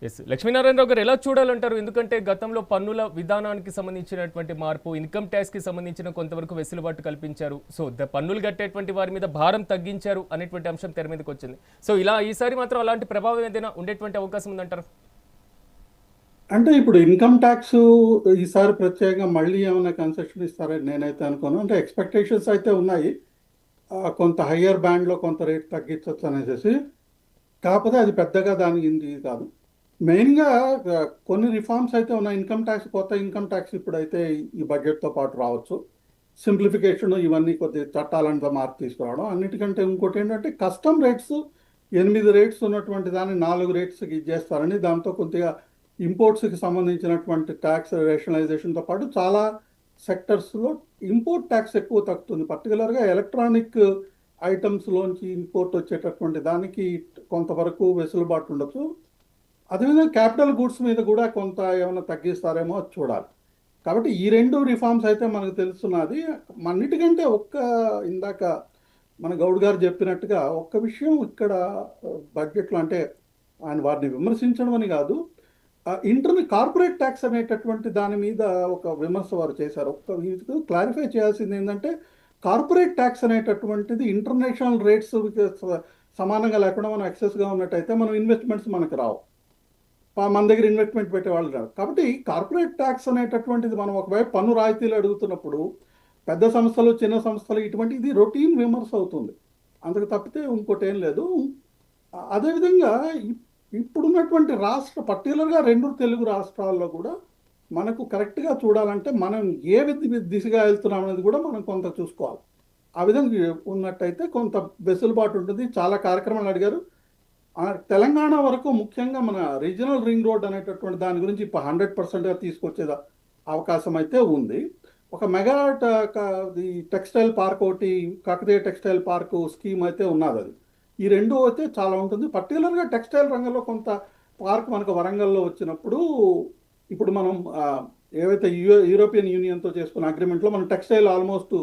Yes Lakshminarayana Rao గారు ఎలా చూడాలంటారు? ఎందుకంటే గతంలో పన్నుల విధానానికి సంబంధించినటువంటి మార్పు, ఇన్కమ్ ట్యాక్స్ కి సంబంధించిన కొంతవరకు వెసులుబాటు కల్పించారు. సో పన్నులు కట్టేటువంటి వారి మీద భారం తగ్గించారు అనేటువంటి అంశం తెర మీదకి వచ్చింది. సో ఇలా ఈసారి మాత్రం అలాంటి ప్రభావం ఏదైనా ఉండేటువంటి అవకాశం ఉందంటారు? అంటే ఇప్పుడు ఇన్కమ్ ట్యాక్స్ ఈసారి ప్రత్యేకంగా మళ్ళీ ఏమైనా కన్సెషన్ ఇస్తారని నేనైతే అనుకోను. అంటే ఎక్స్పెక్టేషన్స్ అయితే ఉన్నాయి. కొంత హయ్యర్ బ్యాండ్లో కొంత రేట్ తగ్గించవచ్చు అనేసి. కాకపోతే అది పెద్దగా దానికి ఇది కాదు. మెయిన్గా కొన్ని రిఫార్మ్స్ అయితే ఉన్నాయి. ఇన్కమ్ ట్యాక్స్, కొత్త ఇన్కమ్ ట్యాక్స్ ఇప్పుడైతే ఈ బడ్జెట్తో పాటు రావచ్చు. సింప్లిఫికేషన్ ఇవన్నీ కొద్ది చట్టాలంతా మార్పు తీసుకురావడం. అన్నిటికంటే ఇంకోటి ఏంటంటే కస్టమ్ రేట్స్ 8 రేట్స్ ఉన్నటువంటి దాన్ని 4 రేట్స్కి ఇచ్చేస్తారని, దాంతో కొద్దిగా ఇంపోర్ట్స్కి సంబంధించినటువంటి ట్యాక్స్ రేషనలైజేషన్తో పాటు చాలా సెక్టర్స్లో ఇంపోర్ట్ ట్యాక్స్ ఎక్కువ తగ్గుతుంది. పర్టికులర్గా ఎలక్ట్రానిక్ ఐటమ్స్లోంచి ఇంపోర్ట్ వచ్చేటటువంటి దానికి కొంతవరకు వెసులుబాటు ఉండొచ్చు. అదేవిధంగా క్యాపిటల్ గూడ్స్ మీద కూడా కొంత ఏమైనా తగ్గిస్తారేమో అది చూడాలి. కాబట్టి ఈ రెండు రిఫార్మ్స్ అయితే మనకు తెలుస్తున్నది. అన్నిటికంటే ఇందాక మన గౌడ్ గారు చెప్పినట్టుగా ఒక్క విషయం ఇక్కడ బడ్జెట్లో, అంటే ఆయన వారిని విమర్శించడం అని కాదు, ఇంటర్నల్ కార్పొరేట్ ట్యాక్స్ అనేటటువంటి దాని మీద ఒక విమర్శ వారు చేశారు. క్లారిఫై చేయాల్సింది ఏంటంటే, కార్పొరేట్ ట్యాక్స్ అనేటటువంటిది ఇంటర్నేషనల్ రేట్స్ సమానంగా లేకుండా మనం ఎక్సెస్గా ఉన్నట్టయితే మనం ఇన్వెస్ట్మెంట్స్ మనకు రావు. మన దగ్గర ఇన్వెస్ట్మెంట్ పెట్టే వాళ్ళు రారు. కాబట్టి కార్పొరేట్ ట్యాక్స్ అనేటటువంటిది మనం ఒకవైపు పన్ను రాయితీలు అడుగుతున్నప్పుడు పెద్ద సంస్థలు, చిన్న సంస్థలు, ఇటువంటి ఇది రొటీన్ విమర్శ అవుతుంది. అందుకు తప్పితే ఇంకోటి ఏం లేదు. అదేవిధంగా ఇప్పుడున్నటువంటి పర్టికులర్గా 2 తెలుగు రాష్ట్రాల్లో కూడా మనకు కరెక్ట్గా చూడాలంటే మనం ఏ దిశగా వెళ్తున్నాం అనేది కూడా మనం కొంత చూసుకోవాలి. ఆ విధంగా ఉన్నట్టయితే కొంత వెసులుబాటు ఉంటుంది. చాలా కార్యక్రమాలు అడిగారు. తెలంగాణ వరకు ముఖ్యంగా మన రీజనల్ రింగ్ రోడ్ అనేటటువంటి దాని గురించి ఇప్పుడు 100%గా తీసుకొచ్చే అవకాశం అయితే ఉంది. ఒక మెగా టెక్స్టైల్ పార్క్ ఒకటి, కాకతీయ టెక్స్టైల్ పార్క్ స్కీమ్ అయితే ఉన్నది. అది ఈ రెండు అయితే చాలా ఉంటుంది. పర్టికులర్గా టెక్స్టైల్ రంగంలో కొంత పార్క్ మనకు వరంగల్లో వచ్చినప్పుడు, ఇప్పుడు మనం ఏవైతే యూరోపియన్ యూనియన్తో చేసుకున్న అగ్రిమెంట్లో మనం టెక్స్టైల్ ఆల్మోస్ట్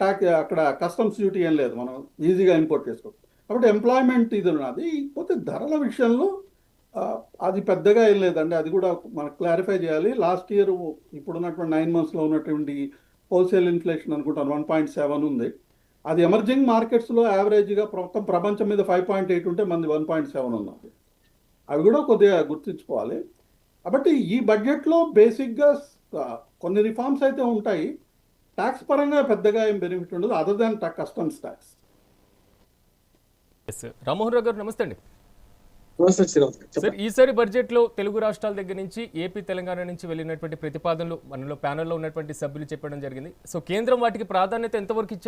అక్కడ కస్టమ్స్ డ్యూటీ ఏం లేదు, మనం ఈజీగా ఇంపోర్ట్ చేసుకోవచ్చు. కాబట్టి ఎంప్లాయ్మెంట్ ఇది ఉన్నది. పోతే ధరల విషయంలో అది పెద్దగా ఏం లేదండి. అది కూడా మనకు క్లారిఫై చేయాలి. లాస్ట్ ఇయర్ ఇప్పుడున్నటువంటి 9 monthsలో ఉన్నటువంటి హోల్సేల్ ఇన్ఫ్లేషన్ అనుకుంటాను 1.7 ఉంది. అది ఎమర్జింగ్ మార్కెట్స్లో యావరేజ్గా మొత్తం ప్రపంచం మీద 5.8 ఉంటే మంది 1.7 ఉన్నది. అవి కూడా కొద్దిగా గుర్తుంచుకోవాలి. కాబట్టి ఈ బడ్జెట్లో బేసిక్గా కొన్ని రిఫార్మ్స్ అయితే ఉంటాయి. ట్యాక్స్ పరంగా పెద్దగా ఏం బెనిఫిట్ ఉండదు other than customs tax. Rammohan Rao గారు నమస్తే అండి. సార్, ఈసారి బడ్జెట్ లో తెలుగు రాష్ట్రాల దగ్గర నుంచి ఏపీ, తెలంగాణ నుంచి వెళ్ళినటువంటి ప్రతిపాదనలు మనలో ప్యానెల్లో ఉన్నటువంటి సభ్యులు చెప్పడం జరిగింది. సో కేంద్రం వాటికి ప్రాధాన్యత ఎంతవరకు ఇచ్చారు?